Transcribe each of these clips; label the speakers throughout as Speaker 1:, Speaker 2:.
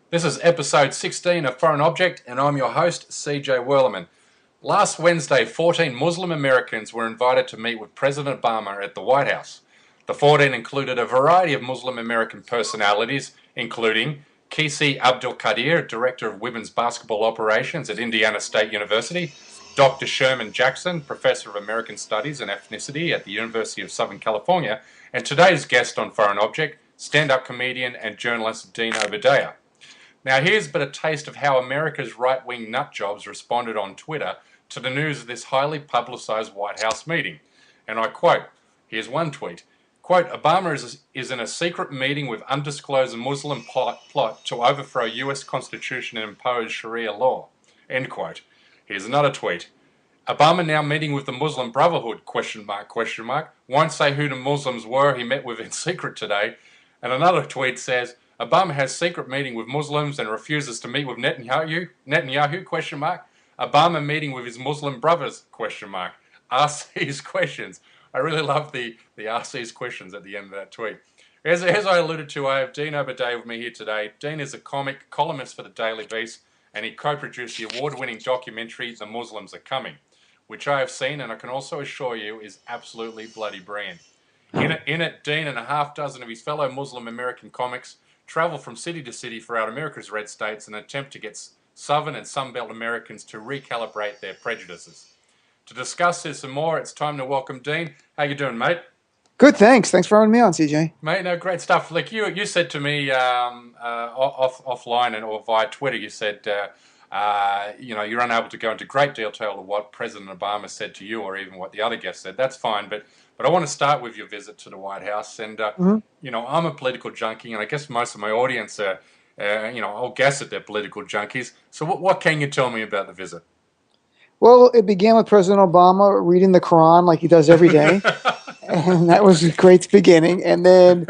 Speaker 1: This is episode 16 of Foreign Object, and I'm your host, CJ Werleman. Last Wednesday, 14 Muslim Americans were invited to meet with President Obama at the White House. The 14 included a variety of Muslim American personalities, including Kisi Abdul Qadir, Director of Women's Basketball Operations at Indiana State University, Dr. Sherman Jackson, Professor of American Studies and Ethnicity at the University of Southern California, and today's guest on Foreign Object, stand-up comedian and journalist Dean Obeidallah. Now here's but a taste of how America's right-wing nutjobs responded on Twitter to the news of this highly publicised White House meeting. And I quote, here's one tweet, quote, Obama is in a secret meeting with undisclosed Muslim plot to overthrow US Constitution and impose Sharia law, end quote. Here's another tweet. Obama now meeting with the Muslim Brotherhood, question mark, won't say who the Muslims were he met with in secret today. And another tweet says, Obama has secret meeting with Muslims and refuses to meet with Netanyahu, question mark. Obama meeting with his Muslim brothers, question mark. Ask these questions. I really love the ask these questions at the end of that tweet. As I alluded to, I have Dean Obeidallah with me here today. Dean is a comic columnist for the Daily Beast, and he co-produced the award-winning documentary, The Muslims Are Coming, which I have seen and I can also assure you is absolutely bloody brilliant. In it, Dean and a half dozen of his fellow Muslim American comics travel from city to city throughout America's red states in an attempt to get Southern and Sunbelt Americans to recalibrate their prejudices. To discuss this and more, it's time to welcome Dean. How you doing, mate?
Speaker 2: Good, thanks. Thanks for having me on, CJ.
Speaker 1: Mate, no, great stuff. Like you said to me offline or via Twitter, you said you're unable to go into great detail of what President Obama said to you or even what the other guests said. That's fine, but I want to start with your visit to the White House. And, I'm a political junkie, and I guess most of my audience are, I'll guess that they're political junkies. So what can you tell me about the visit?
Speaker 2: Well, it began with President Obama reading the Quran like he does every day. And that was a great beginning. And then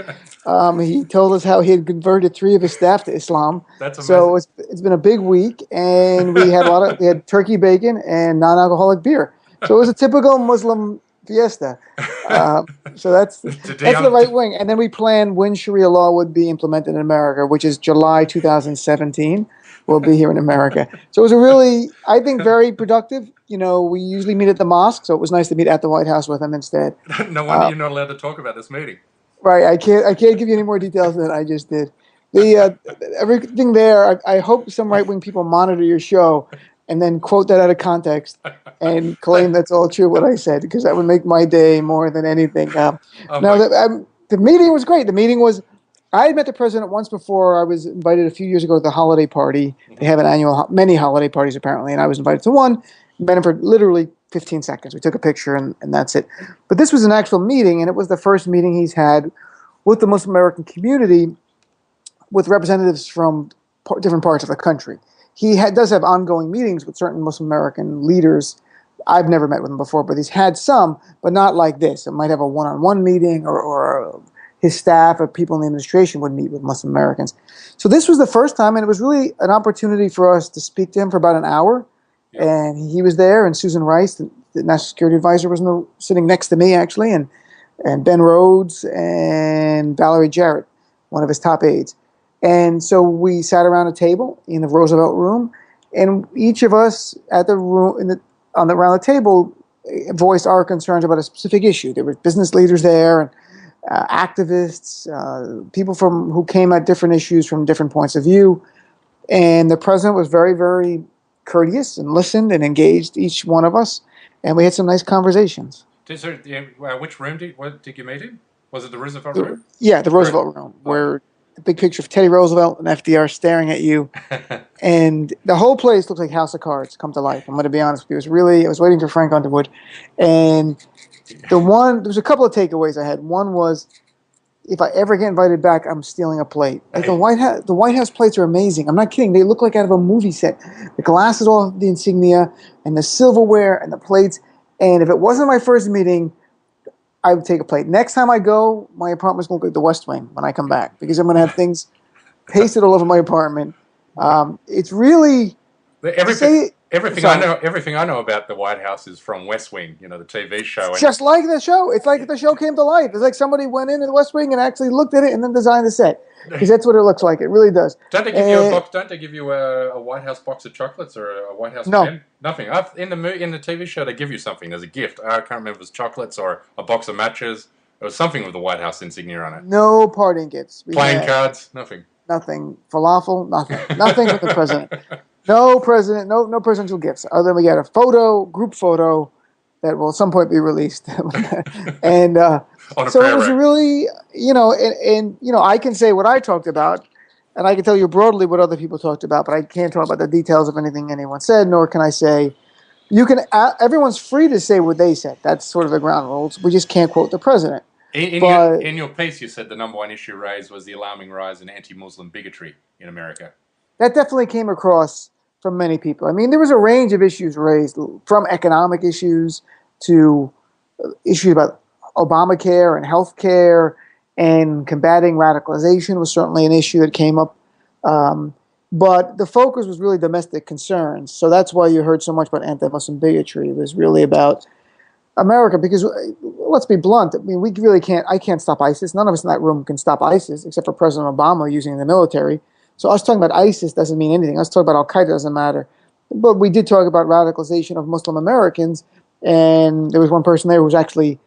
Speaker 2: he told us how he had converted 3 of his staff to Islam.
Speaker 1: That's amazing.
Speaker 2: So it's been a big week, and we had turkey bacon and non-alcoholic beer. So it was a typical Muslim fiesta. So that's the right wing. And then we planned when Sharia law would be implemented in America, which is July 2017. We'll be here in America. So it was a really, I think, very productive. We usually meet at the mosque, so it was nice to meet at the White House with him instead.
Speaker 1: No wonder you're not allowed to talk about this meeting.
Speaker 2: Right. I can't give you any more details than I just did. Everything there, I hope some right-wing people monitor your show and then quote that out of context and claim that's all true what I said, because that would make my day more than anything. The meeting was great. I had met the president once before. I was invited a few years ago to the holiday party. They have many holiday parties apparently, and I was invited to one. Met him for literally 15 seconds. We took a picture, and that's it. But this was an actual meeting, and it was the first meeting he's had with the Muslim American community with representatives from different parts of the country. He does have ongoing meetings with certain Muslim American leaders. I've never met with him before, but he's had some, but not like this. It might have a one-on-one meeting or his staff or people in the administration would meet with Muslim Americans. So this was the first time, and it was really an opportunity for us to speak to him for about an hour. And he was there, and Susan Rice, the national security advisor, was sitting next to me, actually, and Ben Rhodes and Valerie Jarrett, one of his top aides. And so we sat around a table in the Roosevelt room, and each of us at the room around the table voiced our concerns about a specific issue. There were business leaders there, and activists, people who came at different issues from different points of view. And the president was very, very courteous and listened and engaged each one of us. And we had some nice conversations.
Speaker 1: Which room did you meet him? Was it the Roosevelt room?
Speaker 2: Yeah, the Roosevelt room, where the big picture of Teddy Roosevelt and FDR staring at you. And the whole place looks like House of Cards come to life. I'm going to be honest with you. I was waiting for Frank Underwood. And there was a couple of takeaways I had. One was, if I ever get invited back, I'm stealing a plate. Like the White House plates are amazing. I'm not kidding. They look like out of a movie set. The glasses, all the insignia, and the silverware, and the plates. And if it wasn't my first meeting, I would take a plate. Next time I go, my apartment's going to look like the West Wing when I come back, because I'm going to have things pasted all over my apartment. It's really... Sorry.
Speaker 1: everything I know about the White House is from West Wing, the TV
Speaker 2: It's
Speaker 1: show. And
Speaker 2: just like the show. It's like the show came to life. It's like somebody went into the West Wing and actually looked at it and then designed the set. Because that's what it looks like. It really does.
Speaker 1: don't they give you a box? Don't they give you a White House box of chocolates or a White House
Speaker 2: No,
Speaker 1: pen? Nothing. In the TV show, they give you something as a gift. I can't remember if it was chocolates or a box of matches. It was something with the White House insignia on it.
Speaker 2: no parting gifts. We
Speaker 1: Playing
Speaker 2: had
Speaker 1: cards, nothing.
Speaker 2: nothing. Falafel, nothing. Nothing from the president. No president, no presidential gifts. Other than we got a group photo, that will at some point be released. And
Speaker 1: On a
Speaker 2: so it
Speaker 1: prayer
Speaker 2: was
Speaker 1: rug.
Speaker 2: really, I can say what I talked about, and I can tell you broadly what other people talked about, but I can't talk about the details of anything anyone said, nor can I say, everyone's free to say what they said. That's sort of the ground rules. We just can't quote the president. But
Speaker 1: In your piece, you said the number one issue raised was the alarming rise in anti-Muslim bigotry in America.
Speaker 2: that definitely came across from many people. I mean, there was a range of issues raised, from economic issues to issues about Obamacare and health care, and combating radicalization was certainly an issue that came up. Um, but the focus was really domestic concerns. So that's why you heard so much about anti-Muslim bigotry. It was really about America, because let's be blunt. I mean, we really can't. I can't stop ISIS. None of us in that room can stop ISIS, except for President Obama using the military. So us talking about ISIS doesn't mean anything. Us talking about Al Qaeda doesn't matter. But we did talk about radicalization of Muslim Americans, and there was one person there who was actually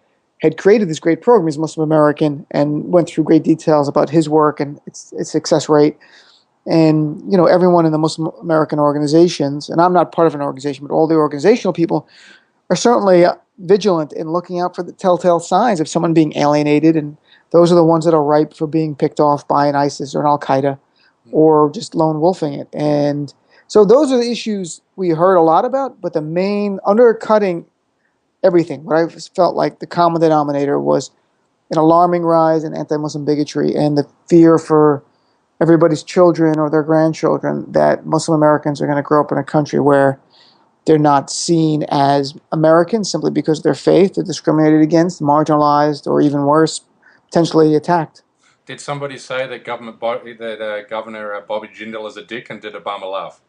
Speaker 2: had created this great program. He's Muslim American and went through great details about his work and its success rate. And everyone in the Muslim American organizations, and I'm not part of an organization, but all the organizational people are certainly vigilant in looking out for the telltale signs of someone being alienated, and those are the ones that are ripe for being picked off by an ISIS or an Al Qaeda, or just lone wolfing it. And so those are the issues we heard a lot about, but the main undercutting everything, what I felt like the common denominator was an alarming rise in anti-Muslim bigotry and the fear for everybody's children or their grandchildren that Muslim Americans are going to grow up in a country where they're not seen as Americans simply because of their faith. They're discriminated against, marginalized, or even worse, potentially attacked.
Speaker 1: Did somebody say that Governor Bobby Jindal is a dick, and did Obama laugh?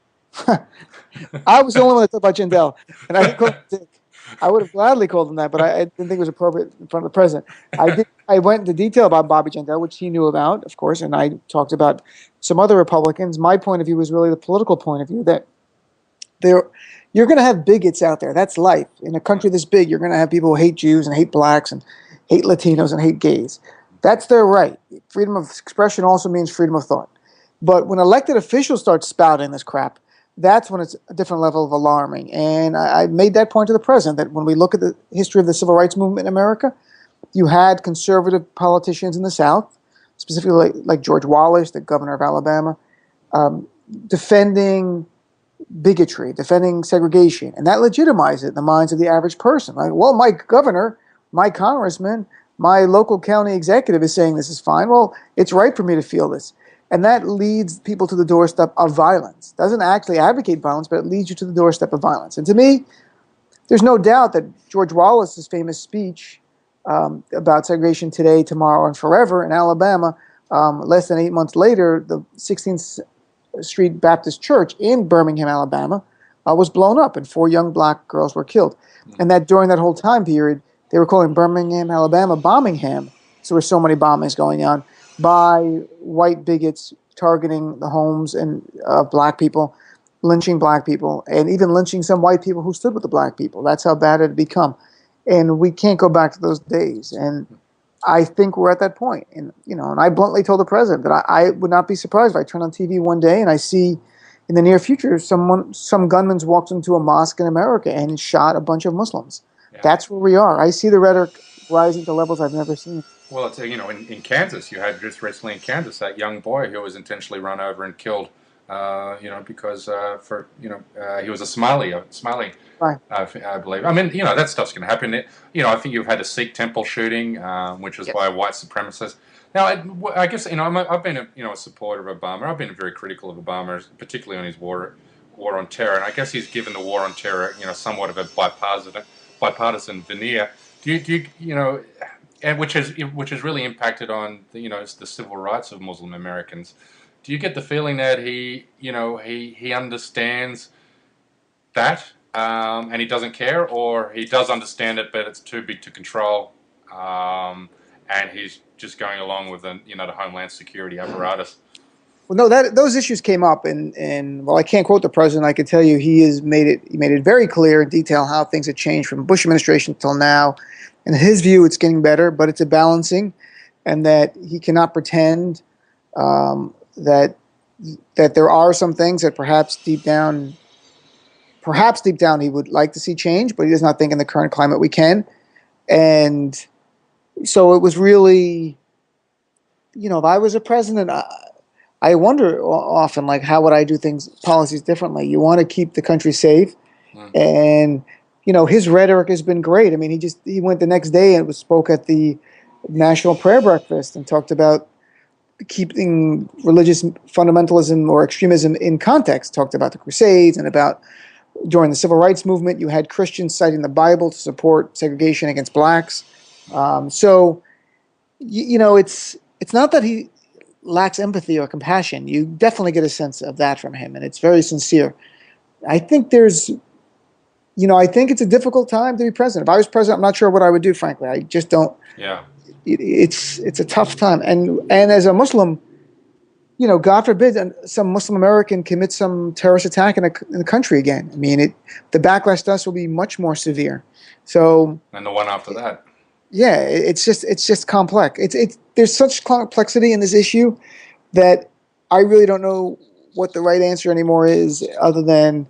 Speaker 2: I was the only one that talked about Jindal, and I didn't call him Dick. I would have gladly called him that, but I didn't think it was appropriate in front of the president. I went into detail about Bobby Jindal, which he knew about, of course, and I talked about some other Republicans. My point of view was really the political point of view that you're going to have bigots out there. That's life. In a country this big, you're going to have people who hate Jews and hate blacks and hate Latinos and hate gays. That's their right. Freedom of expression also means freedom of thought. But when elected officials start spouting this crap, that's when it's a different level of alarming. And I made that point to the president, that when we look at the history of the civil rights movement in America, you had conservative politicians in the South, specifically like George Wallace, the governor of Alabama, defending bigotry, defending segregation, and that legitimized it in the minds of the average person. Like, well, my governor, my congressman, my local county executive is saying this is fine. Well, it's right for me to feel this. And that leads people to the doorstep of violence. Doesn't actually advocate violence, but it leads you to the doorstep of violence. And to me, there's no doubt that George Wallace's famous speech about segregation today, tomorrow, and forever in Alabama, less than 8 months later, the 16th Street Baptist Church in Birmingham, Alabama, was blown up, and 4 young black girls were killed. And that during that whole time period, they were calling Birmingham, Alabama, Bombingham. So there were so many bombings going on by white bigots targeting the homes and black people, lynching black people, and even lynching some white people who stood with the black people. That's how bad it had become. And we can't go back to those days. And I think we're at that point. And I bluntly told the president that I would not be surprised if I turn on TV one day and I see in the near future some gunman's walked into a mosque in America and shot a bunch of Muslims.
Speaker 1: Yeah.
Speaker 2: That's where we are. I see the rhetoric rising to levels I've never seen.
Speaker 1: Well, it's in Kansas, you had just recently in Kansas that young boy who was intentionally run over and killed, because he was a Somali,
Speaker 2: Right.
Speaker 1: I believe. I mean, that stuff's going to happen. I think you've had a Sikh temple shooting, which was
Speaker 2: Yes.
Speaker 1: by a white supremacist. Now, I guess I've been a supporter of Obama. I've been very critical of Obama, particularly on his war on terror, and I guess he's given the war on terror, somewhat of a bipartisan veneer. Do you and which has really impacted on the civil rights of Muslim Americans. Do you get the feeling that he understands that, and he doesn't care, or he does understand it, but it's too big to control, and he's just going along with the Homeland Security apparatus.
Speaker 2: Well, no, that those issues came up, and well, I can't quote the president. I can tell you he made it very clear in detail how things had changed from Bush administration till now. In his view, it's getting better, but it's a balancing, and that he cannot pretend that there are some things that perhaps deep down he would like to see change, but he does not think in the current climate we can. And so it was really, if I was a president, I wonder often, like, how would I do policies differently? You want to keep the country safe, and his rhetoric has been great. I mean, he went the next day and spoke at the National Prayer Breakfast and talked about keeping religious fundamentalism or extremism in context. Talked about the Crusades and about during the Civil Rights Movement, you had Christians citing the Bible to support segregation against blacks. So it's not that he lacks empathy or compassion. You definitely get a sense of that from him, and it's very sincere. I think I think it's a difficult time to be president. If I was president, I'm not sure what I would do, frankly. I just don't.
Speaker 1: Yeah.
Speaker 2: It's a tough time, and as a Muslim, God forbid some Muslim American commits some terrorist attack in the country again. I mean, the backlash to us will be much more severe. So.
Speaker 1: And the one after that.
Speaker 2: Yeah, it's just complex. There's such complexity in this issue that I really don't know what the right answer anymore is, other than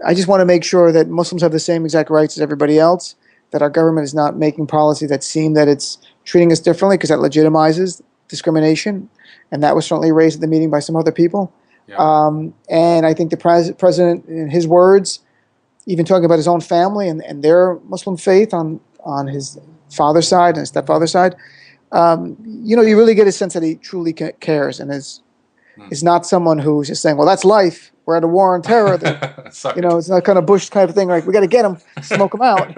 Speaker 2: I just want to make sure that Muslims have the same exact rights as everybody else, that our government is not making policy that seem that it's treating us differently, because that legitimizes discrimination, and that was certainly raised at the meeting by some other people.
Speaker 1: Yeah.
Speaker 2: And I think the president, in his words, even talking about his own family and their Muslim faith on his father's side and his stepfather's side, you really get a sense that he truly cares and is not someone who's just saying, well, that's life. We're at a war on terror. It's not kind of Bush kind of thing, like, we got to get him, smoke him out.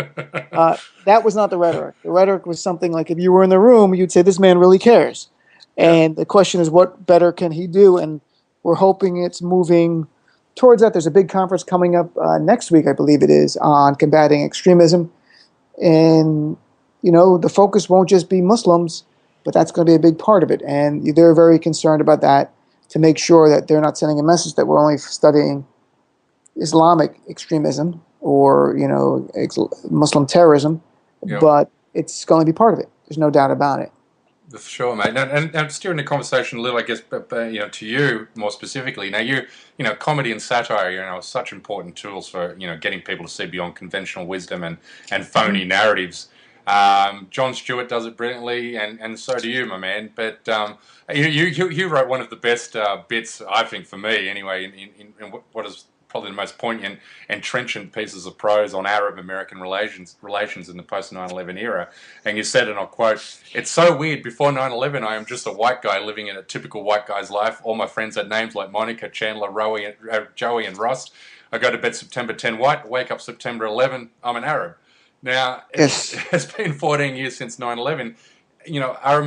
Speaker 2: That was not the rhetoric. The rhetoric was something like, if you were in the room, you'd say, this man really cares. And the question is, what better can he do? And we're hoping it's moving towards that. There's a big conference coming up next week, I believe it is, on combating extremism. And the focus won't just be Muslims, but that's going to be a big part of it. And they're very concerned about that, to make sure that they're not sending a message that we're only studying Islamic extremism or, Muslim terrorism, but it's going to be part of it. There's no doubt about it.
Speaker 1: For sure, mate. And steering the conversation a little, I guess, to you more specifically. Now, comedy and satire, are such important tools for, getting people to see beyond conventional wisdom and phony narratives. Jon Stewart does it brilliantly, and so do you, my man. But you wrote one of the best bits, I think, for me anyway, in what is probably the most poignant and trenchant pieces of prose on Arab-American relations in the post-9/11 era. And you said, and I'll quote, "It's so weird. Before 9/11, I am just a white guy living in a typical white guy's life. All my friends had names like Monica, Chandler, Joey, and Ross. I go to bed September 10 white, wake up September 11, I'm an Arab." Now, it's been 14 years since 9/11. Are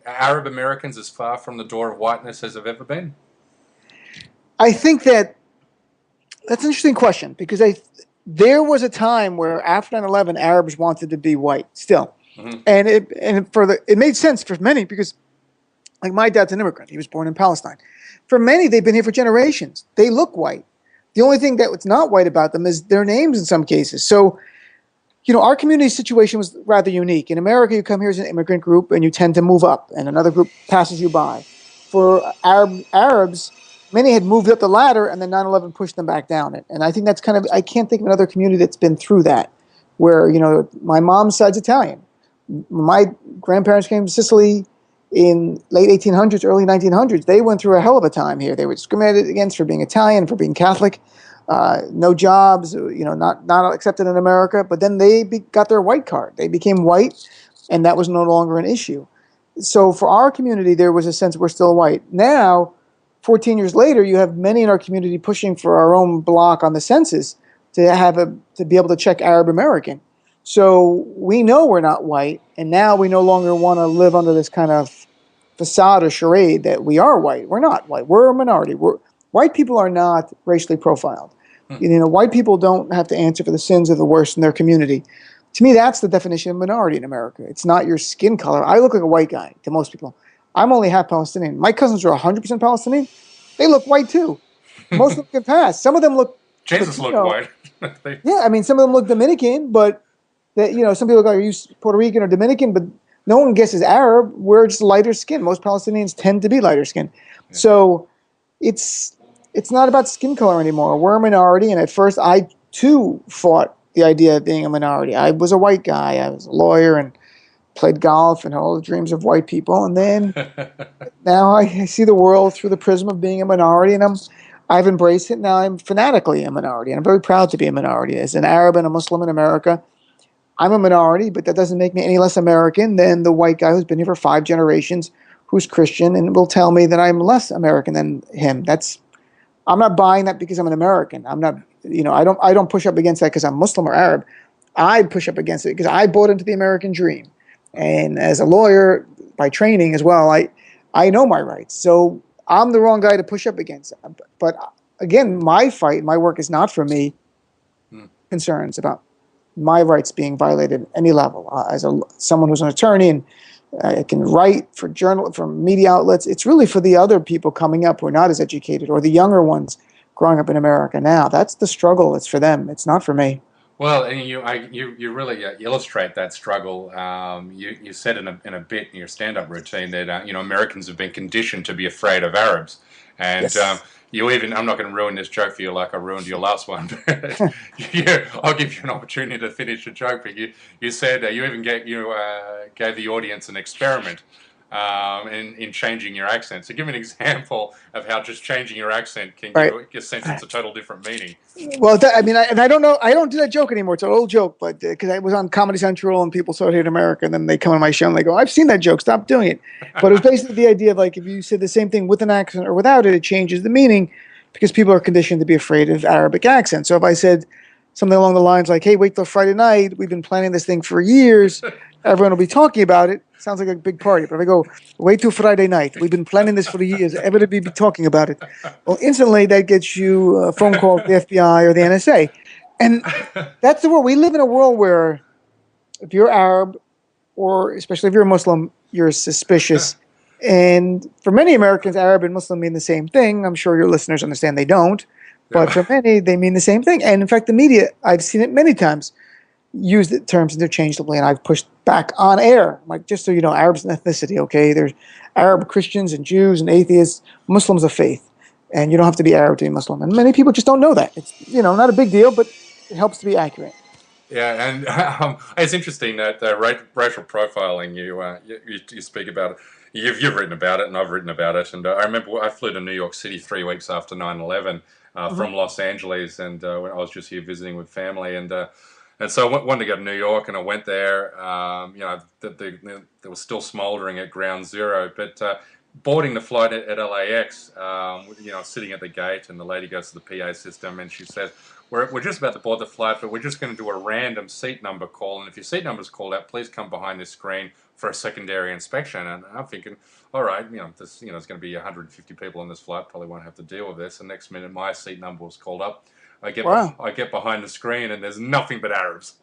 Speaker 1: Arab Americans as far from the door of whiteness as they've ever been?
Speaker 2: I think that's an interesting question, because there was a time where after 9/11, Arabs wanted to be white still, and it made sense for many, because, like, my dad's an immigrant. He was born in Palestine. For many, they've been here for generations. They look white. The only thing that's not white about them is their names in some cases. So, our community situation was rather unique. In America, you come here as an immigrant group and you tend to move up, and another group passes you by. For Arabs, many had moved up the ladder, and then 9/11 pushed them back down. And I think that's I can't think of another community that's been through that, where, my mom's side's Italian. My grandparents came to Sicily in late 1800s, early 1900s. They went through a hell of a time here. They were discriminated against for being Italian, for being Catholic, no jobs, not accepted in America. But then they got their white card. They became white, and that was no longer an issue. So for our community, there was a sense we're still white. Now, 14 years later, you have many in our community pushing for our own block on the census to be able to check Arab American. So we know we're not white, and now we no longer want to live under this kind of facade or charade that we are white. We're not white. We're a minority. White people are not racially profiled. White people don't have to answer for the sins of the worst in their community. To me, that's the definition of minority in America. It's not your skin color. I look like a white guy to most people. I'm only half Palestinian. My cousins are 100% Palestinian. They look white too. Most of them can pass. Some of them look
Speaker 1: Jesus looked
Speaker 2: Latino.
Speaker 1: white.
Speaker 2: Yeah, I mean, some of them look Dominican, but some people go, "Are you Puerto Rican or Dominican?" But no one guesses Arab. We're just lighter skin. Most Palestinians tend to be lighter skin.
Speaker 1: Yeah.
Speaker 2: So it's not about skin color anymore. We're a minority, and at first, I too fought the idea of being a minority. I was a white guy. I was a lawyer and played golf and had all the dreams of white people. And then now I see the world through the prism of being a minority, and I've embraced it. Now I'm fanatically a minority, and I'm very proud to be a minority. As an Arab and a Muslim in America, I'm a minority, but that doesn't make me any less American than the white guy who's been here for 5 generations, who's Christian, and will tell me that I'm less American than him. I'm not buying that because I'm an American. I'm not, I don't push up against that because I'm Muslim or Arab. I push up against it because I bought into the American dream. And as a lawyer, by training as well, I know my rights. So I'm the wrong guy to push up against. But again, my fight, my work is not for me. Concerns about my rights being violated at any level. As someone who's an attorney and I can write for media outlets, it's really for the other people coming up who are not as educated, or the younger ones growing up in America now. That's the struggle. It's for them. It's not for me.
Speaker 1: Well, and you really illustrate that struggle. You said in a bit in your stand-up routine that Americans have been conditioned to be afraid of Arabs, and
Speaker 2: Yes.
Speaker 1: you even, I'm not going to ruin this joke for you like I ruined your last one. But I'll give you an opportunity to finish the joke. But you said you even gave the audience an experiment in changing your accent. So give me an example of how just changing your accent can
Speaker 2: Right.
Speaker 1: give a sentence a total different meaning.
Speaker 2: Well, I don't know. I don't do that joke anymore. It's an old joke, but because I was on Comedy Central and people saw it here in America, and then they come on my show and they go, "I've seen that joke. Stop doing it." But it was basically the idea of like if you say the same thing with an accent or without it, it changes the meaning because people are conditioned to be afraid of Arabic accents. So if I said something along the lines like, "Hey, wait till Friday night. We've been planning this thing for years. Everyone will be talking about it." Sounds like a big party. But if I go, "Wait till Friday night. We've been planning this for years. Everybody will be talking about it." Well, instantly that gets you a phone call to the FBI or the NSA. And that's the world. We live in a world where if you're Arab, or especially if you're a Muslim, you're suspicious. And for many Americans, Arab and Muslim mean the same thing. I'm sure your listeners understand they don't. But for many, they mean the same thing. And in fact, the media, I've seen it many times, use the terms interchangeably, and I've pushed back on air. Like, just so you know, Arabs and ethnicity, okay? There's Arab Christians and Jews and atheists, Muslims of faith. And you don't have to be Arab to be Muslim. And many people just don't know that. It's, not a big deal, but it helps to be accurate.
Speaker 1: Yeah, and it's interesting that racial profiling. You speak about it. You've written about it, and I've written about it. And I remember I flew to New York City 3 weeks after 9/11 from Los Angeles, and when I was just here visiting with family, and so I wanted to go to New York, and I went there. There was still smouldering at Ground Zero, but boarding the flight at LAX, sitting at the gate, and the lady goes to the PA system, and she says, we're just about to board the flight, but we're just going to do a random seat number call, and if your seat number is called out, please come behind this screen for a secondary inspection. And I'm thinking, all right, there's going to be 150 people on this flight, probably won't have to deal with this. And next minute, my seat number was called up. I get behind the screen, and there's nothing but Arabs.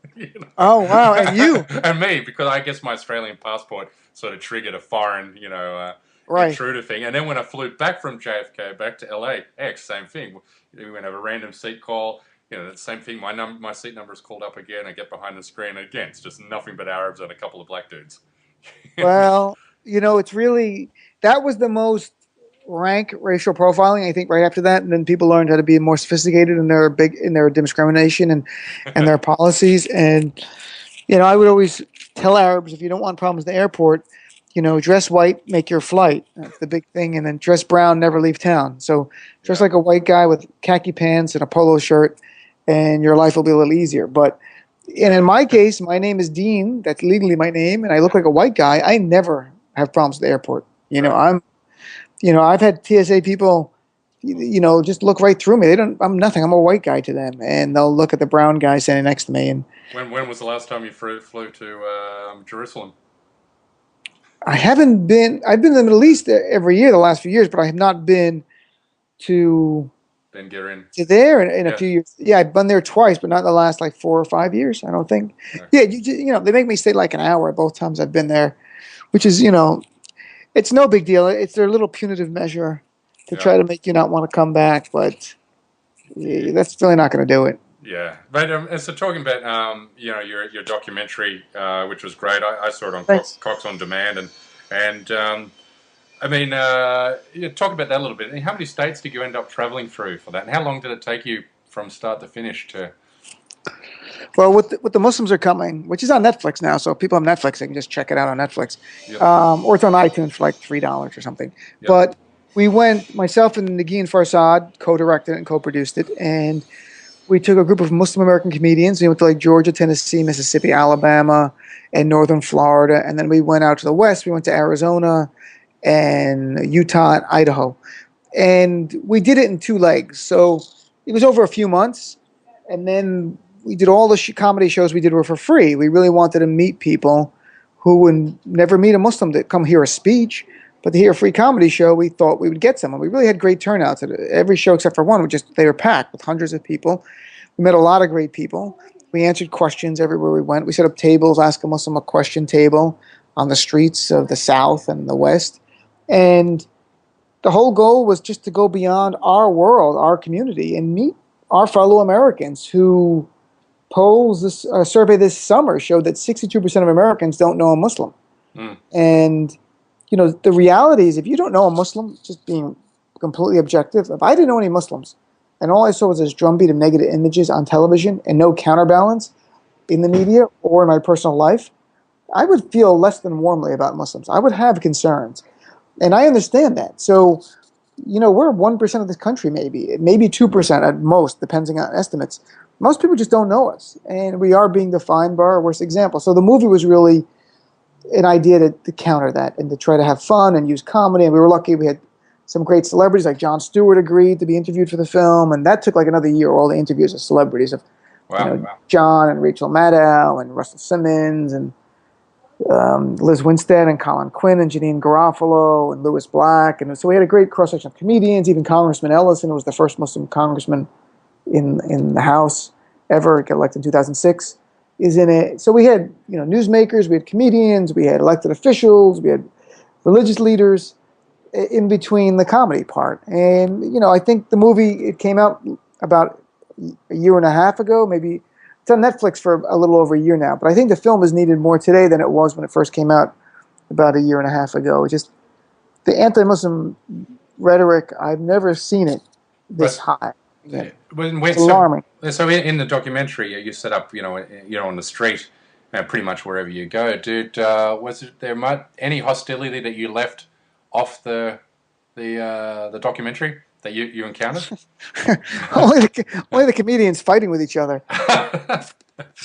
Speaker 2: Oh, wow. And you?
Speaker 1: And me, because I guess my Australian passport sort of triggered a foreign,
Speaker 2: Right.
Speaker 1: intruder thing. And then when I flew back from JFK back to LAX, same thing. We're going to have a random seat call. The same thing. My seat number is called up again. I get behind the screen, and again, it's just nothing but Arabs and a couple of black dudes.
Speaker 2: Well, it's really, that was the most rank racial profiling, I think, right after that. And then people learned how to be more sophisticated in their discrimination and their policies. And, I would always tell Arabs, if you don't want problems in the airport, dress white, make your flight. That's the big thing. And then dress brown, never leave town. So dress like a white guy with khaki pants and a polo shirt, and your life will be a little easier. And in my case, my name is Dean. That's legally my name, and I look like a white guy. I never have problems at the airport. I've had TSA people, just look right through me. I'm nothing. I'm a white guy to them, and they'll look at the brown guy standing next to me. And
Speaker 1: when was the last time you flew to Jerusalem?
Speaker 2: I've been to the Middle East every year the last few years, but I have not been to
Speaker 1: then get in.
Speaker 2: to there in a
Speaker 1: Yeah.
Speaker 2: few years. Yeah, I've been there twice, but not in the last like 4 or 5 years. I don't think.
Speaker 1: Yeah.
Speaker 2: Yeah, they make me stay like an hour both times I've been there, which is it's no big deal. It's their little punitive measure to
Speaker 1: Yeah.
Speaker 2: try to make you not want to come back, but that's really not going to do it.
Speaker 1: Yeah, but so talking about your documentary, which was great. I saw it on
Speaker 2: Thanks.
Speaker 1: Cox on Demand, and I mean, you talk about that a little bit. How many states did you end up traveling through for that, and how long did it take you from start to finish to?
Speaker 2: Well, with the Muslims are coming, which is on Netflix now, so if people have Netflix, they can just check it out on Netflix,
Speaker 1: Yep,
Speaker 2: or it's on iTunes for like $3 or something.
Speaker 1: yep.
Speaker 2: But we went, myself and Nagin Farsad co-directed it and co-produced it, and we took a group of Muslim American comedians. We went to like Georgia, Tennessee, Mississippi, Alabama, and northern Florida, and then we went out to the west. We went to Arizona and Utah and Idaho, and we did it in two legs. So it was over a few months, and then we did all the comedy shows we did were for free. We really wanted to meet people who would never meet a Muslim to come hear a speech, but to hear a free comedy show, we thought we would get some. And we really had great turnouts at every show except for one. They were packed with hundreds of people. We met a lot of great people. We answered questions everywhere we went. We set up tables, Ask a Muslim a Question table on the streets of the South and the West. And the whole goal was just to go beyond our world, our community, and meet our fellow Americans who a survey this summer showed that 62% of Americans don't know a Muslim.
Speaker 1: Mm.
Speaker 2: And, the reality is if you don't know a Muslim, just being completely objective, if I didn't know any Muslims and all I saw was this drumbeat of negative images on television and no counterbalance in the media or in my personal life, I would feel less than warmly about Muslims. I would have concerns. And I understand that. So, we're 1% of this country, maybe 2% at most, depending on estimates. Most people just don't know us. And we are being defined by our worst example. So the movie was really an idea to counter that and to try to have fun and use comedy. And we were lucky we had some great celebrities, like Jon Stewart agreed to be interviewed for the film. And that took like another year, all the interviews of celebrities of
Speaker 1: Wow.
Speaker 2: John and Rachel Maddow and Russell Simmons and Liz Winstead and Colin Quinn and Janine Garofalo and Louis Black. And so we had a great cross-section of comedians. Even Congressman Ellison, who was the first Muslim congressman in the House ever, got elected in 2006, is in it. So we had newsmakers, we had comedians, we had elected officials, we had religious leaders in between the comedy part. And I think the movie, it came out about a year and a half ago, maybe. It's on Netflix for a little over a year now, but I think the film is needed more today than it was when it first came out about a year and a half ago. It's just the anti-Muslim rhetoric, I've never seen it this high. Yeah. It's alarming.
Speaker 1: So in the documentary, you set up, on the street, pretty much wherever you go, dude. Was there any hostility that you left off the documentary that you encountered?
Speaker 2: only the comedians fighting with each other.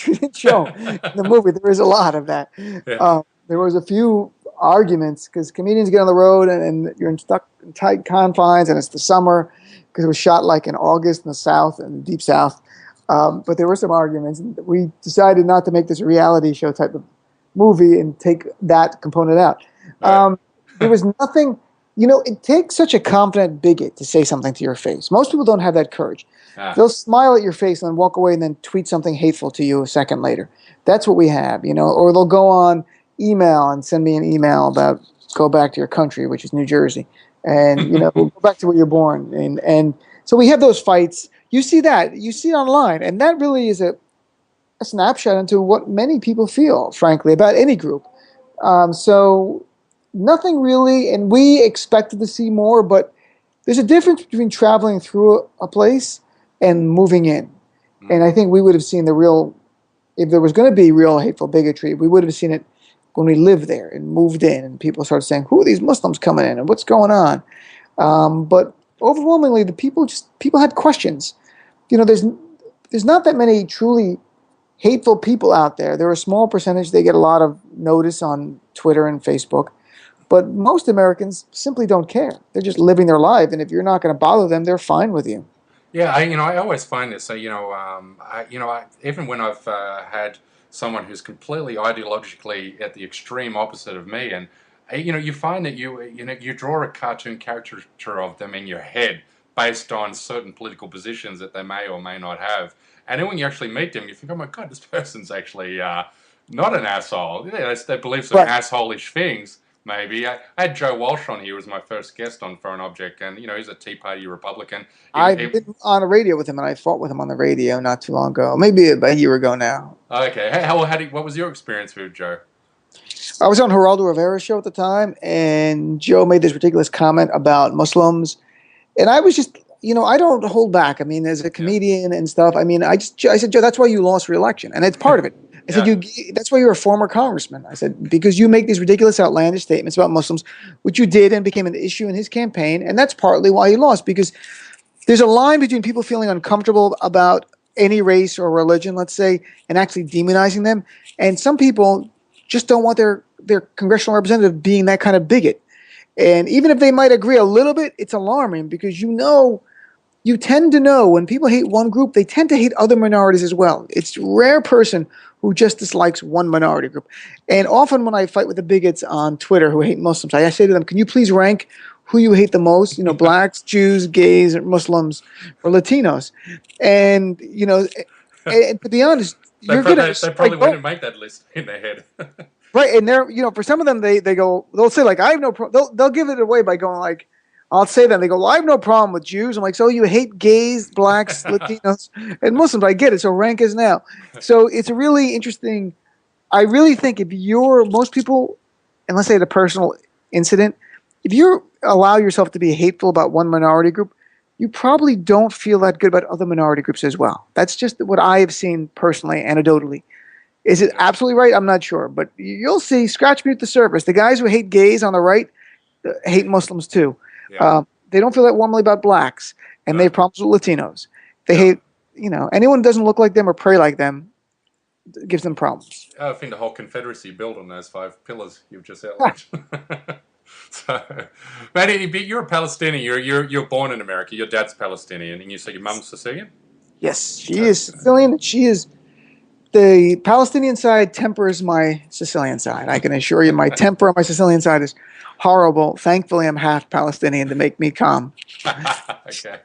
Speaker 2: You didn't show in the movie. There is a lot of that.
Speaker 1: Yeah.
Speaker 2: There was a few arguments because comedians get on the road and you're stuck in tight confines, and it's the summer because it was shot like in August in the South and Deep South. But there were some arguments. And we decided not to make this a reality show type of movie and take that component out. There was nothing. It takes such a confident bigot to say something to your face. Most people don't have that courage. They'll smile at your face and then walk away and then tweet something hateful to you a second later. That's what we have, or they'll go on email and send me an email about go back to your country, which is New Jersey, and, go back to where you're born. And so we have those fights. You see it online, and that really is a snapshot into what many people feel, frankly, about any group. So nothing really, and we expected to see more, but there's a difference between traveling through a place and moving in. And I think we would have seen if there was going to be real hateful bigotry, we would have seen it when we lived there and moved in and people started saying, who are these Muslims coming in and what's going on? But overwhelmingly, people had questions. There's not that many truly hateful people out there. There are a small percentage. They get a lot of notice on Twitter and Facebook. But most Americans simply don't care. They're just living their life, and if you're not going to bother them, they're fine with you.
Speaker 1: Yeah, I always find this. So even when I've had someone who's completely ideologically at the extreme opposite of me, and you find that you draw a cartoon caricature of them in your head based on certain political positions that they may or may not have. And then when you actually meet them, you think, oh my God, this person's actually not an asshole. Yeah, they believe some
Speaker 2: Right.
Speaker 1: asshole-ish things, maybe. I had Joe Walsh on here as my first guest on Foreign Object, and, he's a Tea Party Republican.
Speaker 2: I've been on the radio with him, and I fought with him on the radio not too long ago, maybe a year ago now.
Speaker 1: Okay. What was your experience with Joe?
Speaker 2: I was on Geraldo Rivera's show at the time, and Joe made this ridiculous comment about Muslims, and I was just, I don't hold back. I mean, as a
Speaker 1: Yeah.
Speaker 2: comedian and stuff, I mean, I said, Joe, that's why you lost re-election, and it's part of it. I said, that's why you're a former congressman. I said, because you make these ridiculous, outlandish statements about Muslims, which you did and became an issue in his campaign, and that's partly why he lost, because there's a line between people feeling uncomfortable about any race or religion, let's say, and actually demonizing them. And some people just don't want their congressional representative being that kind of bigot. And even if they might agree a little bit, it's alarming because you tend to know when people hate one group, they tend to hate other minorities as well. It's a rare person who just dislikes one minority group. And often when I fight with the bigots on Twitter who hate Muslims, I say to them, can you please rank who you hate the most? Blacks, Jews, gays, Muslims, or Latinos. And, and to be honest,
Speaker 1: They probably wouldn't make that list in their head.
Speaker 2: Right, and they're for some of them they'll say like I have no they'll give it away by going like I'll say them they go, well, I have no problem with Jews. I'm like, so you hate gays, blacks, Latinos, and Muslims? I get it. So rank is now. So it's a really interesting. I really think if most people, unless they had a personal incident, if you allow yourself to be hateful about one minority group, you probably don't feel that good about other minority groups as well. That's just what I have seen personally, anecdotally. Is it absolutely right? I'm not sure, but you'll see. Scratch beneath the surface. The guys who hate gays on the right hate Muslims too.
Speaker 1: Yeah.
Speaker 2: They don't feel that warmly about blacks, and they have problems with Latinos. They hate, anyone who doesn't look like them or pray like them gives them problems.
Speaker 1: I think the whole Confederacy built on those 5 pillars you've just outlined. So, man, you're a Palestinian. You're born in America. Your dad's Palestinian, and you say your mum's Sicilian.
Speaker 2: Yes, she is Sicilian. She is. The Palestinian side tempers my Sicilian side. I can assure you my temper on my Sicilian side is horrible. Thankfully, I'm half Palestinian to make me calm.
Speaker 1: Okay.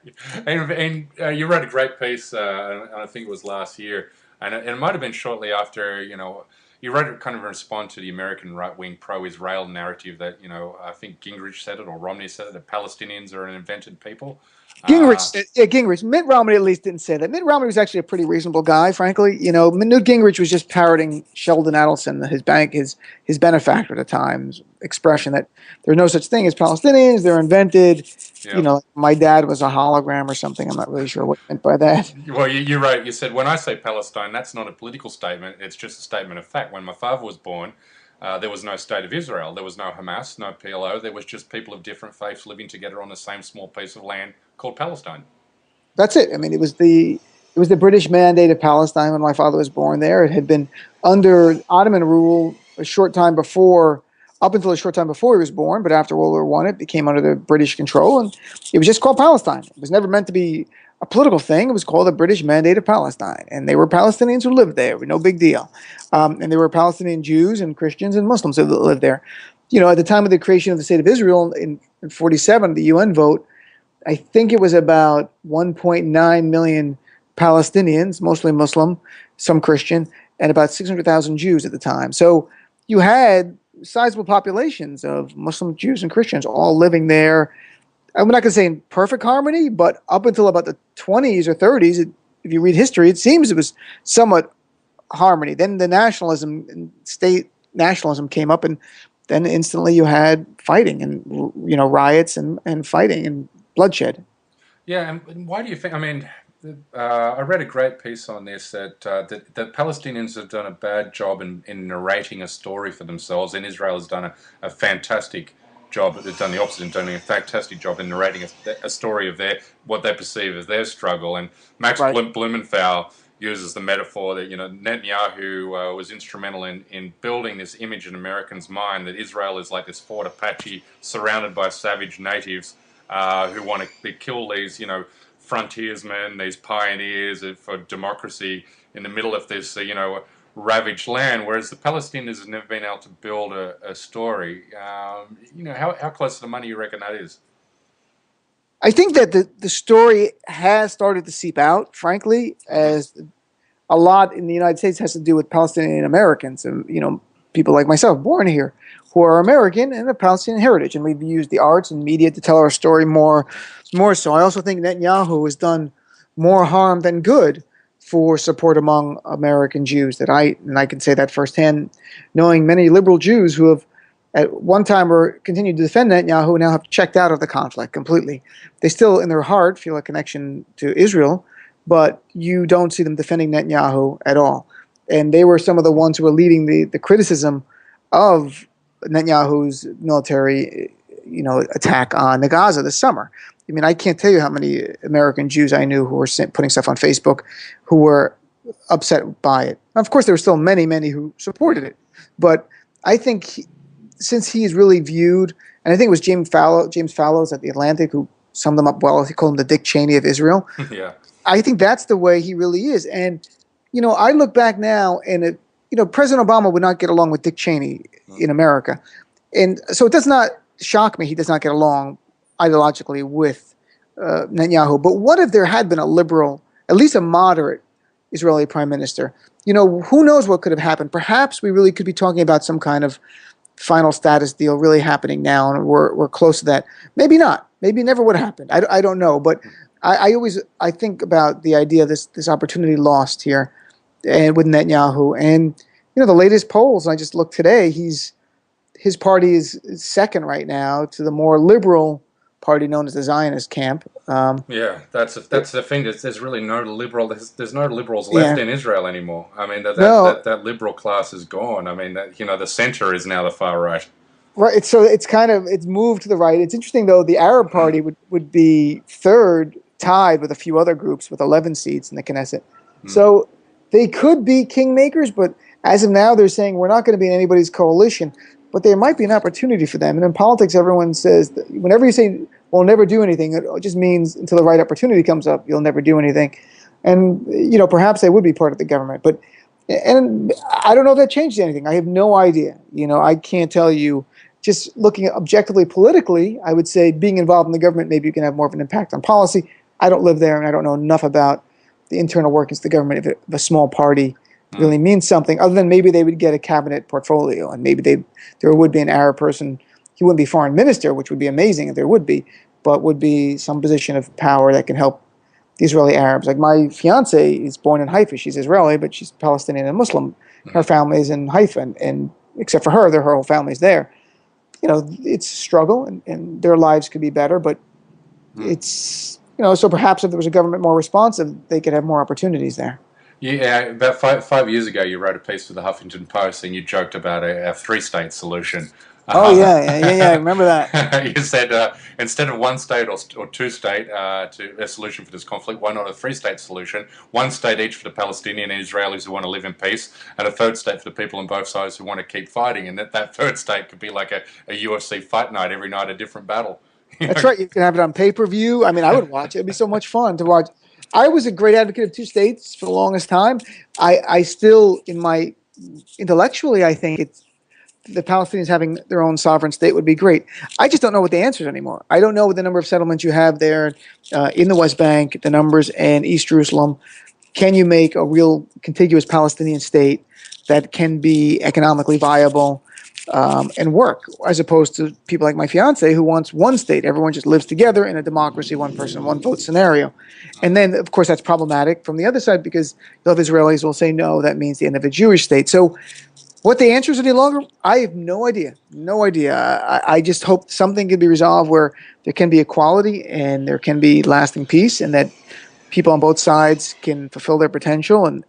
Speaker 1: And you wrote a great piece, I think it was last year, and it might have been shortly after, you wrote it kind of in response to the American right-wing pro-Israel narrative that, I think Gingrich said it or Romney said it, that Palestinians are an invented people.
Speaker 2: Gingrich. Mitt Romney at least didn't say that. Mitt Romney was actually a pretty reasonable guy, frankly. Newt Gingrich was just parroting Sheldon Adelson, his benefactor at the time's expression that there's no such thing as Palestinians. They're invented. Yeah. My dad was a hologram or something. I'm not really sure what he meant by that.
Speaker 1: Well, you wrote, you said, when I say Palestine, that's not a political statement. It's just a statement of fact. When my father was born, there was no state of Israel. There was no Hamas, no PLO. There was just people of different faiths living together on the same small piece of land called Palestine.
Speaker 2: That's it. I mean, it was the British mandate of Palestine when my father was born there. It had been under Ottoman rule up until a short time before he was born. But after World War I, it became under the British control, and it was just called Palestine. It was never meant to be a political thing. It was called the British Mandate of Palestine, and they were Palestinians who lived there. No big deal. And there were Palestinian Jews and Christians and Muslims that lived there. At the time of the creation of the State of Israel in 1947, the UN vote, I think it was about 1.9 million Palestinians, mostly Muslim, some Christian, and about 600,000 Jews at the time. So you had sizable populations of Muslim, Jews, and Christians all living there. I'm not going to say in perfect harmony, but up until about the 20s or 30s, if you read history, it seems it was somewhat harmony. Then the nationalism, state nationalism came up, and then instantly you had fighting and riots and fighting and bloodshed.
Speaker 1: Yeah, and why do you think? I mean, I read a great piece on this that Palestinians have done a bad job in narrating a story for themselves, and Israel has done a fantastic job. They've done the opposite and done a fantastic job in narrating a story of what they perceive as their struggle. And Max Blumenthal uses the metaphor that Netanyahu was instrumental in building this image in Americans' mind that Israel is like this Fort Apache surrounded by savage natives who want to kill these frontiersmen, these pioneers for democracy in the middle of this ravaged land, whereas the Palestinians have never been able to build a story. How close to the money you reckon that is?
Speaker 2: I think that the story has started to seep out, frankly, as a lot in the United States has to do with Palestinian Americans and, people like myself born here who are American and of Palestinian heritage. And we've used the arts and media to tell our story more so. I also think Netanyahu has done more harm than good for support among American Jews. And I can say that firsthand, knowing many liberal Jews who have at one time were continued to defend Netanyahu now have checked out of the conflict completely. They still, in their heart, feel a connection to Israel, but you don't see them defending Netanyahu at all. And they were some of the ones who were leading the criticism of Netanyahu's military, attack on the Gaza this summer. I mean, I can't tell you how many American Jews I knew who were putting stuff on Facebook who were upset by it. Of course, there were still many, many who supported it. But I think since he's really viewed, and I think it was James Fallows at The Atlantic who summed him up well. He called him the Dick Cheney of Israel.
Speaker 1: Yeah.
Speaker 2: I think that's the way he really is. And, I look back now and, President Obama would not get along with Dick Cheney in America. And so it does not shock me he does not get along ideologically with Netanyahu. But what if there had been a liberal, at least a moderate Israeli prime minister? Who knows what could have happened? Perhaps we really could be talking about some kind of final status deal really happening now, and we're close to that. Maybe not. Maybe it never would have happened. I don't know. But I think about the idea of this opportunity lost here and with Netanyahu. And, the latest polls, I just looked today, his party is second right now to the more liberal party known as the Zionist camp.
Speaker 1: Yeah, that's the thing. There's really no liberal. There's no liberals left in Israel anymore. I mean, that liberal class is gone. I mean, the center is now the far right.
Speaker 2: Right. So it's moved to the right. It's interesting though. The Arab Party would be third, tied with a few other groups with 11 seats in the Knesset. So they could be kingmakers, but as of now, they're saying we're not going to be in anybody's coalition. But there might be an opportunity for them. And in politics, everyone says that whenever you say we'll never do anything, it just means until the right opportunity comes up, you'll never do anything. And perhaps they would be part of the government, and I don't know if that changes anything. I have no idea. I can't tell you. Just looking at objectively politically, I would say being involved in the government, maybe you can have more of an impact on policy. I don't live there, and I don't know enough about the internal workings of the government if a small party really means something, other than maybe they would get a cabinet portfolio, and maybe there would be an Arab person. He wouldn't be foreign minister, which would be amazing if there would be, but would be some position of power that can help the Israeli Arabs. Like my fiance is born in Haifa. She's Israeli, but she's Palestinian and Muslim. Her family is in Haifa, and except for her whole family's there. It's a struggle, and their lives could be better, but it's, so perhaps if there was a government more responsive, they could have more opportunities there.
Speaker 1: Yeah, about five years ago, you wrote a piece for the Huffington Post, and you joked about a three-state solution.
Speaker 2: Oh yeah, I remember that.
Speaker 1: You said instead of one state or two-state to a solution for this conflict, why not a three-state solution? One state each for the Palestinian and Israelis who want to live in peace, and a third state for the people on both sides who want to keep fighting. And that third state could be like a UFC fight night, every night a different battle.
Speaker 2: That's right. You can have it on pay-per-view. I mean, I would watch it. It'd be so much fun to watch. I was a great advocate of two states for the longest time. I still, intellectually, I think the Palestinians having their own sovereign state would be great. I just don't know what the answers anymore. I don't know what the number of settlements you have there in the West Bank, the numbers in East Jerusalem. Can you make a real contiguous Palestinian state that can be economically viable and work, as opposed to people like my fiance who wants one state. Everyone just lives together in a democracy, one person, one vote scenario. And then, of course, that's problematic from the other side because you'll have Israelis will say, no, that means the end of a Jewish state. So what the answer is any longer, I have no idea. No idea. I just hope something can be resolved where there can be equality and there can be lasting peace and that people on both sides can fulfill their potential and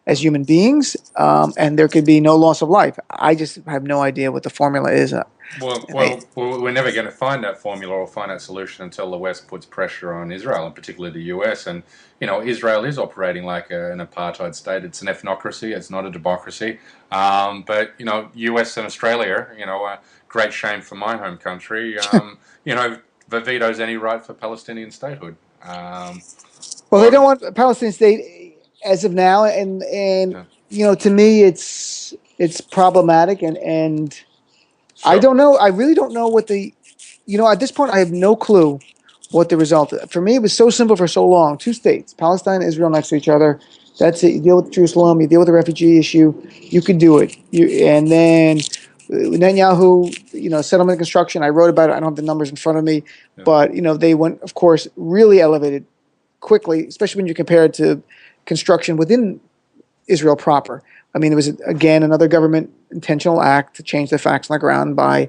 Speaker 2: as human beings, and there could be no loss of life. I just have no idea what the formula is.
Speaker 1: Well, we're never going to find that formula or find that solution until the West puts pressure on Israel, and particularly the US. And, Israel is operating like an apartheid state. It's an ethnocracy. It's not a democracy. But, US and Australia, a great shame for my home country, vetoes any right for Palestinian statehood.
Speaker 2: Well, they don't want a Palestinian state as of now, and to me, it's problematic, and sure. I don't know. I really don't know what at this point, I have no clue what the result is. For me, it was so simple for so long. Two states, Palestine and Israel next to each other. That's it. You deal with Jerusalem, you deal with the refugee issue, you could do it. And then Netanyahu, settlement construction, I wrote about it. I don't have the numbers in front of me,
Speaker 1: Yeah.
Speaker 2: but, they went, of course, really elevated quickly, especially when you compare it to construction within Israel proper. I mean, it was, again, another government intentional act to change the facts on the ground by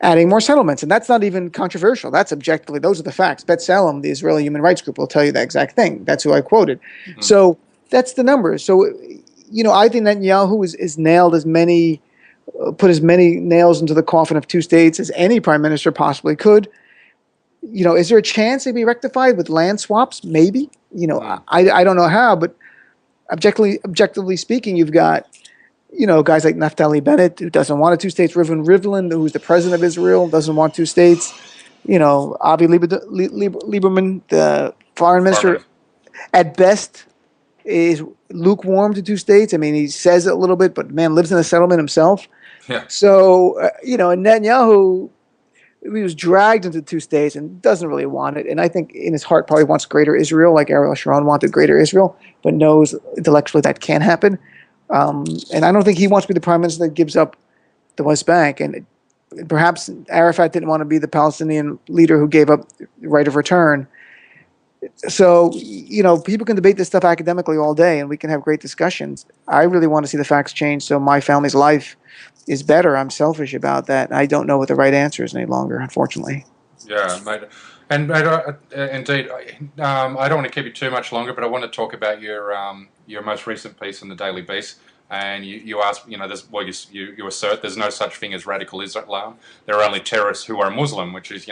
Speaker 2: adding more settlements. And that's not even controversial. That's objectively, those are the facts. B'Tselem, the Israeli human rights group, will tell you that exact thing. That's who I quoted. Mm-hmm. So that's the numbers. So, I think Netanyahu is nailed as many, put as many nails into the coffin of two states as any prime minister possibly could. Is there a chance they'd be rectified with land swaps? Maybe. I don't know how, but objectively speaking, you've got, guys like Naftali Bennett, who doesn't want a two states. Rivlin, who's the president of Israel, doesn't want two states. Avi Lieberman, the foreign minister, at best is lukewarm to two states. I mean, he says it a little bit, but man, lives in a settlement himself.
Speaker 1: Yeah.
Speaker 2: So, and Netanyahu, he was dragged into two states and doesn't really want it. And I think in his heart probably wants greater Israel, like Ariel Sharon wanted greater Israel, but knows intellectually that can't happen. And I don't think he wants to be the prime minister that gives up the West Bank. And perhaps Arafat didn't want to be the Palestinian leader who gave up the right of return. So, people can debate this stuff academically all day, and we can have great discussions. I really want to see the facts change so my family's life is better. I'm selfish about that. I don't know what the right answer is any longer, unfortunately.
Speaker 1: Yeah, mate. And indeed, I don't want to keep you too much longer, but I want to talk about your most recent piece in the Daily Beast. And you ask, you assert there's no such thing as radical Islam. There are only terrorists who are Muslim, which is,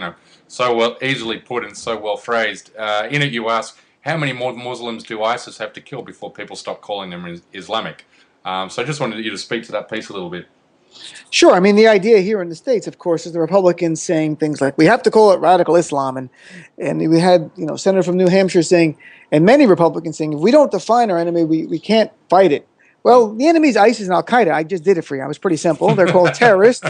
Speaker 1: so well easily put and so well phrased. In it, you ask, how many more Muslims do ISIS have to kill before people stop calling them Islamic? So I just wanted you to speak to that piece a little bit.
Speaker 2: Sure. I mean, the idea here in the States, of course, is the Republicans saying things like, we have to call it radical Islam. And we had, Senator from New Hampshire saying, and many Republicans saying, if we don't define our enemy, we can't fight it. Well, the enemy's ISIS and Al-Qaeda. I just did it for you. I was pretty simple. They're called terrorists.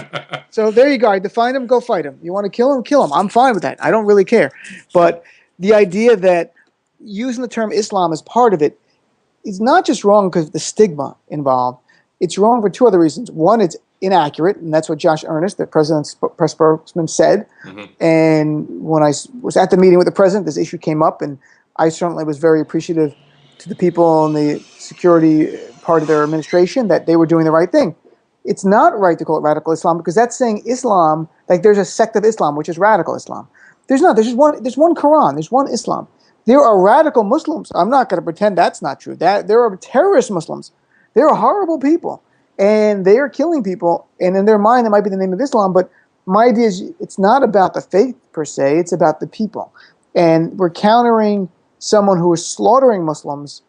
Speaker 2: So there you go. I define them, go fight them. You want to kill them, kill them. I'm fine with that. I don't really care. But the idea that using the term Islam as part of it is not just wrong because of the stigma involved. It's wrong for two other reasons. One, it's inaccurate, and that's what Josh Earnest, the president's press spokesman, said. Mm-hmm. And when I was at the meeting with the president, this issue came up, and I certainly was very appreciative to the people in the security part of their administration that they were doing the right thing. It's not right to call it radical Islam because that's saying Islam, like there's a sect of Islam, which is radical Islam. There's not. There's one Quran. There's one Islam. There are radical Muslims. I'm not going to pretend that's not true. There are terrorist Muslims. They are horrible people, and they are killing people. And in their mind, that might be the name of Islam. But my idea is it's not about the faith per se. It's about the people. And we're countering someone who is slaughtering Muslims,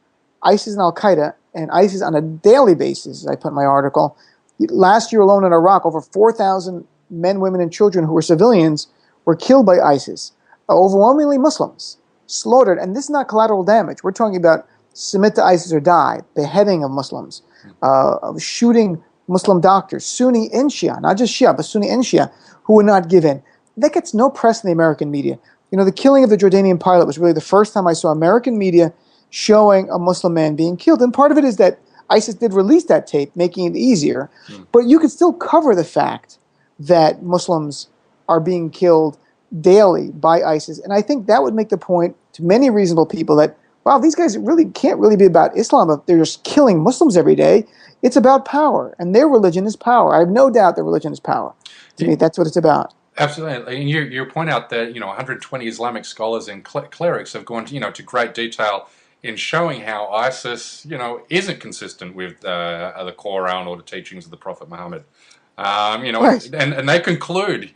Speaker 2: ISIS and Al-Qaeda, and ISIS on a daily basis, as I put in my article. Last year alone in Iraq, over 4,000 men, women, and children who were civilians were killed by ISIS, overwhelmingly Muslims, slaughtered. And this is not collateral damage. We're talking about submit to ISIS or die, beheading of Muslims, of shooting Muslim doctors, Sunni and Shia, not just Shia, but Sunni and Shia, who would not give in. That gets no press in the American media. The killing of the Jordanian pilot was really the first time I saw American media showing a Muslim man being killed. And part of it is that ISIS did release that tape, making it easier. But you could still cover the fact that Muslims are being killed daily by ISIS. And I think that would make the point to many reasonable people that, wow, these guys really can't really be about Islam. If they're just killing Muslims every day. It's about power. And their religion is power. I have no doubt their religion is power. To me, that's what it's about.
Speaker 1: Absolutely, and you point out that 120 Islamic scholars and clerics have gone to great detail in showing how ISIS isn't consistent with the Quran or the teachings of the Prophet Muhammad. Right. and they conclude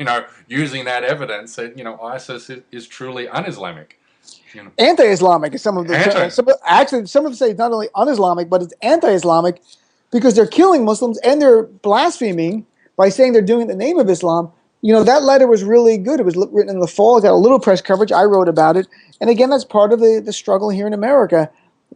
Speaker 1: using that evidence that ISIS is truly un-Islamic.
Speaker 2: Anti-Islamic is some of the actually some of them say it's not only un-Islamic but it's anti-Islamic because they're killing Muslims and they're blaspheming by saying they're doing it in the name of Islam. That letter was really good. It was written in the fall. It got a little press coverage. I wrote about it. And again, that's part of the struggle here in America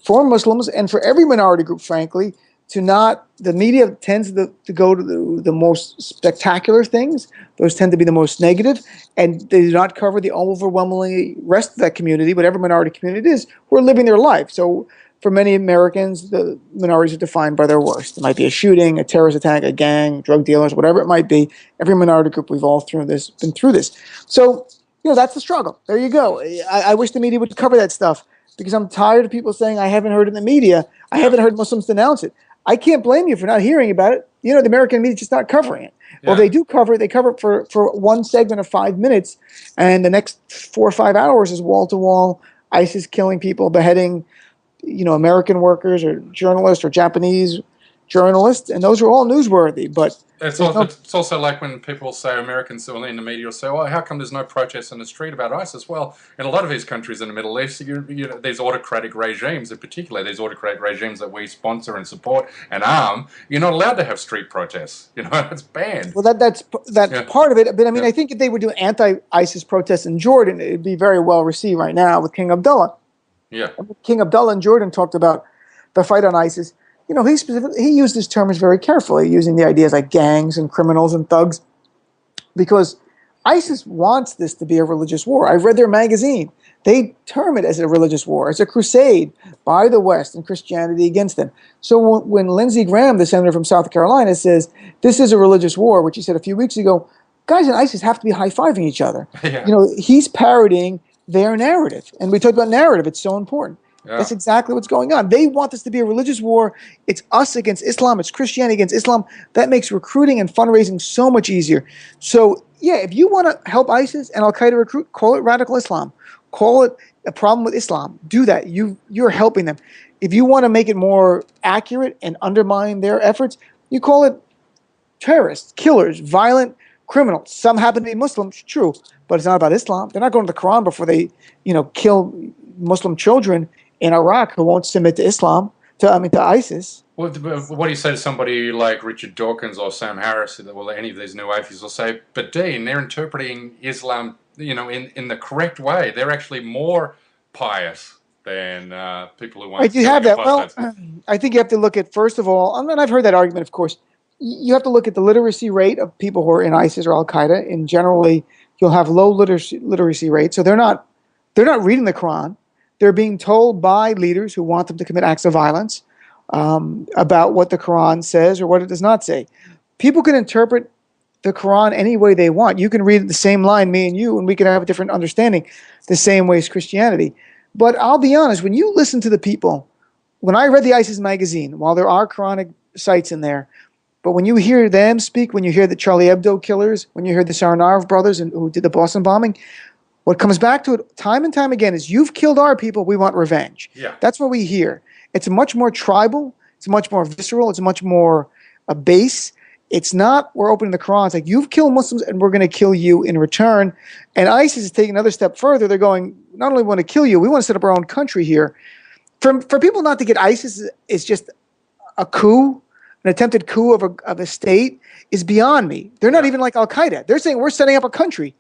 Speaker 2: for Muslims and for every minority group, frankly, to not, the media tends to go to the most spectacular things. Those tend to be the most negative, and they do not cover the overwhelmingly rest of that community, whatever minority community it is, who are living their life. So for many Americans, the minorities are defined by their worst. It might be a shooting, a terrorist attack, a gang, drug dealers, whatever it might be. Every minority group, we've all been through this. So, that's the struggle. There you go. I wish the media would cover that stuff, because I'm tired of people saying, I haven't heard it in the media. I haven't heard Muslims denounce it. I can't blame you for not hearing about it. The American media is just not covering it. Well, they do cover it. They cover it for one segment of 5 minutes, and the next 4 or 5 hours is wall-to-wall ISIS killing people, beheading, American workers or journalists or Japanese journalists, and those are all newsworthy. But
Speaker 1: it's also like when people say, Americans in the media will say, well, how come there's no protests in the street about ISIS? Well, in a lot of these countries in the Middle East, these autocratic regimes, in particular, these autocratic regimes that we sponsor and support and arm, you're not allowed to have street protests. It's banned.
Speaker 2: Well, that's part of it. But I think if they were doing anti-ISIS protests in Jordan, it'd be very well received right now with King Abdullah.
Speaker 1: Yeah.
Speaker 2: King Abdullah in Jordan talked about the fight on ISIS. He used his terms very carefully, using the ideas like gangs and criminals and thugs, because ISIS wants this to be a religious war. I read their magazine. They term it as a religious war. It's a crusade by the West and Christianity against them. So when Lindsey Graham, the senator from South Carolina, says this is a religious war, which he said a few weeks ago, guys in ISIS have to be high-fiving each other. Yeah. He's parodying their narrative. And we talked about narrative. It's so important. Yeah. That's exactly what's going on. They want this to be a religious war. It's us against Islam. It's Christianity against Islam. That makes recruiting and fundraising so much easier. So, if you want to help ISIS and Al-Qaeda recruit, call it radical Islam. Call it a problem with Islam. Do that. You're helping them. If you want to make it more accurate and undermine their efforts, you call it terrorists, killers, violent criminals. Some happen to be Muslims, true, but it's not about Islam. They're not going to the Quran before they, kill Muslim children in Iraq who won't submit to Islam, to ISIS.
Speaker 1: What do you say to somebody like Richard Dawkins or Sam Harris, or any of these new atheists will say, but Dean, they're interpreting Islam, in the correct way. They're actually more pious than people who want to
Speaker 2: have that. Well, I think you have to look at, first of all, and I've heard that argument, of course, you have to look at the literacy rate of people who are in ISIS or Al-Qaeda, and generally you'll have low literacy rates, so they're not reading the Quran. They're being told by leaders who want them to commit acts of violence about what the Quran says or what it does not say. People can interpret the Quran any way they want. You can read the same line, me and you, and we can have a different understanding the same way as Christianity. But I'll be honest, when you listen to the people, when I read the ISIS magazine, while there are Quranic sites in there, but when you hear them speak, when you hear the Charlie Hebdo killers, when you hear the Sarnav brothers who did the Boston bombing, what comes back to it time and time again is, you've killed our people, we want revenge.
Speaker 1: Yeah.
Speaker 2: That's what we hear. It's much more tribal. It's much more visceral. It's much more base. It's not, we're opening the Quran. It's like, you've killed Muslims and we're going to kill you in return. And ISIS is taking another step further. They're going, not only want to kill you, we want to set up our own country here. For people not to get ISIS is just a coup, an attempted coup of a state, is beyond me. They're not even like Al-Qaeda. They're saying, we're setting up a country.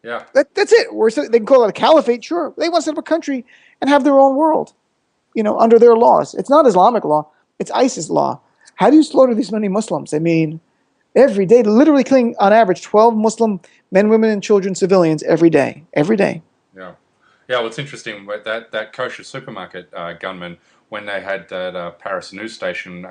Speaker 1: Yeah,
Speaker 2: that's it. They can call it a caliphate, sure. They want to set up a country and have their own world, under their laws. It's not Islamic law. It's ISIS law. How do you slaughter these many Muslims? Every day, literally killing, on average, 12 Muslim men, women, and children, civilians, every day. Every day.
Speaker 1: Yeah. Yeah, well, it's interesting, that kosher supermarket gunman, when they had that Paris news station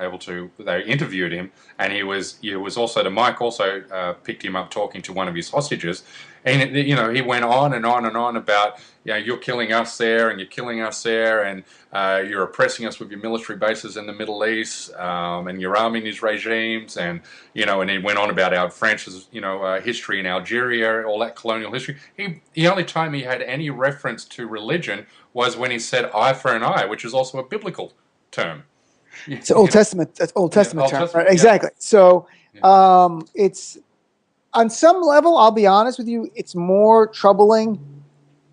Speaker 1: they interviewed him, and he was also, the mic also picked him up talking to one of his hostages, and he went on and on and on about, you're killing us there, and you're killing us there, and you're oppressing us with your military bases in the Middle East, and you're arming these regimes, and and he went on about France's history in Algeria, all that colonial history. The only time he had any reference to religion was when he said eye for an eye, which is also a biblical term.
Speaker 2: It's an Old Testament. That's Old Testament term, right? Exactly.
Speaker 1: Yeah.
Speaker 2: So it's, on some level, I'll be honest with you, it's more troubling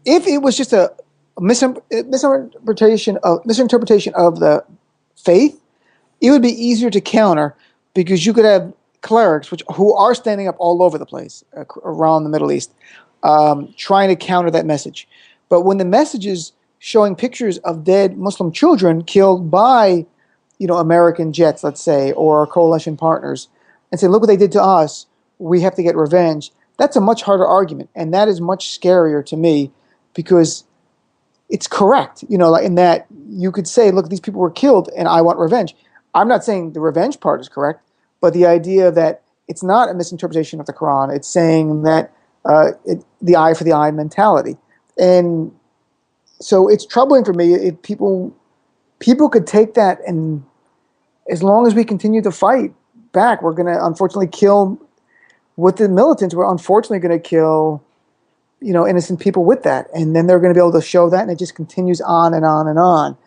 Speaker 2: if it was just a misinterpretation of the faith. It would be easier to counter, because you could have clerics who are standing up all over the place around the Middle East, trying to counter that message. But when the message is showing pictures of dead Muslim children killed by American jets, let's say, or coalition partners, and say, look what they did to us, we have to get revenge, that's a much harder argument. And that is much scarier to me because it's correct, like in that you could say, look, these people were killed and I want revenge. I'm not saying the revenge part is correct, but the idea that it's not a misinterpretation of the Quran, it's saying that the eye for the eye mentality. And so it's troubling for me if people could take that, and as long as we continue to fight back, we're going to unfortunately kill, with the militants, we're unfortunately going to kill innocent people with that, and then they're going to be able to show that, and it just continues on and on and on.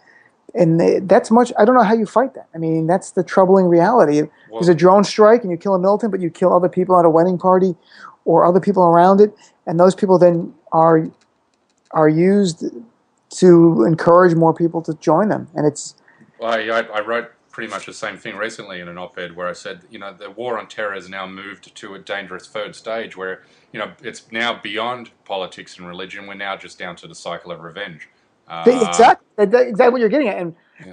Speaker 2: And that's much. I don't know how you fight that. I mean, that's the troubling reality. There's a drone strike, and you kill a militant, but you kill other people at a wedding party, or other people around it, and those people then are used to encourage more people to join them. And it's.
Speaker 1: Well, I wrote pretty much the same thing recently in an op-ed where I said, the war on terror has now moved to a dangerous third stage where, it's now beyond politics and religion. We're now just down to the cycle of revenge.
Speaker 2: Exactly what you're getting at.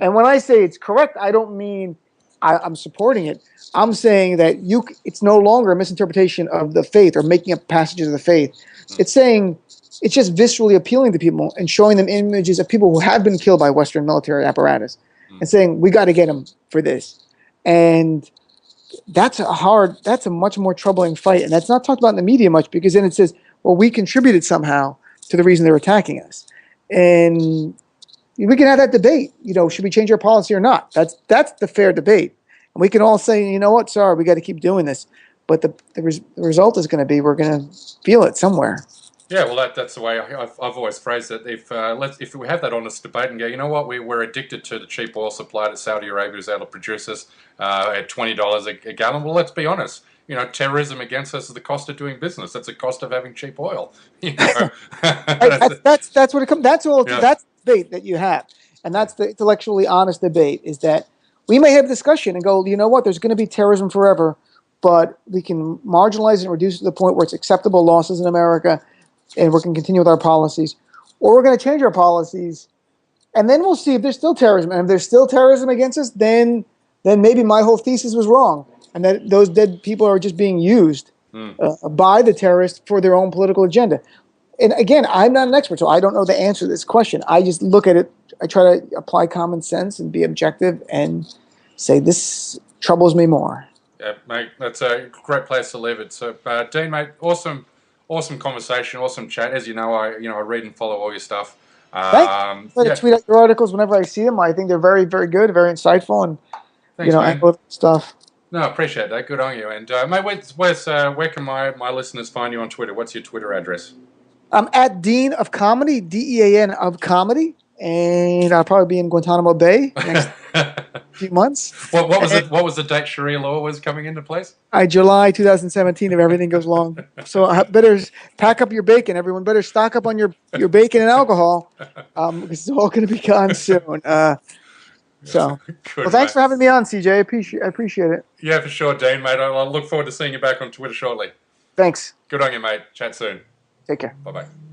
Speaker 2: And when I say it's correct, I don't mean I'm supporting it. I'm saying that it's no longer a misinterpretation of the faith or making up passages of the faith. It's saying it's just viscerally appealing to people and showing them images of people who have been killed by Western military apparatus and saying, we got to get them for this. And that's a much more troubling fight. And that's not talked about in the media much, because then it says, well, we contributed somehow to the reason they're attacking us. And we can have that debate, should we change our policy or not? That's the fair debate. And we can all say, you know what, sorry, we got to keep doing this. But the result is going to be, we're going to feel it somewhere.
Speaker 1: Yeah, well, that's the way I've always phrased it. If we have that honest debate and go, you know what, we're addicted to the cheap oil supply that Saudi Arabia is able to produce us at $20 a gallon. Well, let's be honest. Terrorism against us is the cost of doing business. That's the cost of having cheap oil.
Speaker 2: That's what it comes. That's all. Yeah. That's the debate that you have, and that's the intellectually honest debate. Is that we may have a discussion and go, you know what, there's going to be terrorism forever, but we can marginalize it and reduce it to the point where it's acceptable losses in America, and we can continue with our policies, or we're going to change our policies, and then we'll see if there's still terrorism. And if there's still terrorism against us, then maybe my whole thesis was wrong, and that those dead people are just being used by the terrorists for their own political agenda. And again, I'm not an expert, so I don't know the answer to this question. I just look at it, I try to apply common sense and be objective and say this troubles me more.
Speaker 1: Yeah, mate, that's a great place to leave it. So, Dean, mate, awesome conversation, awesome chat. As you know, I read and follow all your stuff.
Speaker 2: Thanks. I tweet out your articles whenever I see them. I think they're very, very good, very insightful, and
Speaker 1: thanks,
Speaker 2: stuff.
Speaker 1: No, I appreciate that. Good on you. And mate, where can my listeners find you on Twitter? What's your Twitter address?
Speaker 2: I'm at Dean of Comedy, DEAN of Comedy, and I'll probably be in Guantanamo Bay next few months.
Speaker 1: What was the date Sharia law was coming into place?
Speaker 2: July 2017, if everything goes long. So I better pack up your bacon. Everyone better stock up on your bacon and alcohol, because it's all going to be gone soon. Good, well, thanks for having me on, CJ. I appreciate it.
Speaker 1: Yeah, for sure, Dean, mate. I'll look forward to seeing you back on Twitter shortly.
Speaker 2: Thanks.
Speaker 1: Good on you, mate. Chat soon.
Speaker 2: Take care.
Speaker 1: Bye-bye.